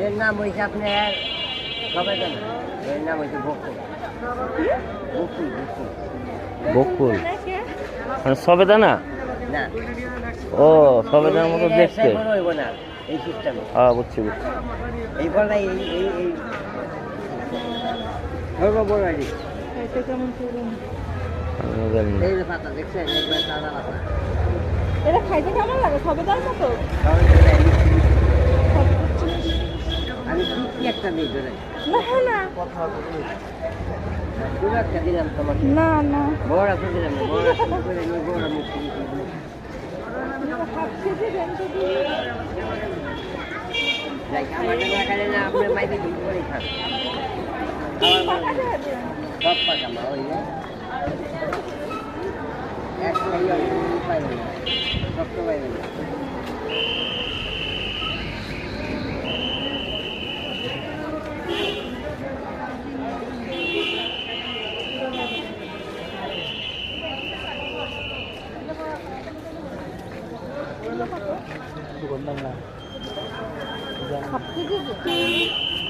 এর নাম হয়েছে আপনার সবাই জানেন, এর নাম হয়েছে বকুল। বকুল বকুল বকুল মানে সবেদা না? না, ও সবেদার মতো দেখতে। বড় হইব না এই সিস্টেমে। হ্যাঁ বুঝছি বুঝছি। এই বলটা এই এই এই সর্ব বড় আইডি এটা কেমন করুন? আমি জানি না। এই যে পাতা দেখছেন, একবার তাজা পাতা। এটা খাইতে কেমন লাগে? সবেদার মতো? সবাই বলে আমি কি একটা দিই ধরে না না দুটো একটা দিলাম তোমাকে। না না বড় একটা দিলাম না, বড় একটা করে নিয়ে বড় মিষ্টি হাফ কেজি দেন যদি। যাই আমার টাকা খাইলে না, আপনার মাইকে দিন করে খান। পাকা দেয়া দেন। সব পাকা মা ওই যে এক পাইবে না, সব তো পাইবে না। হাফ কেজি দেন।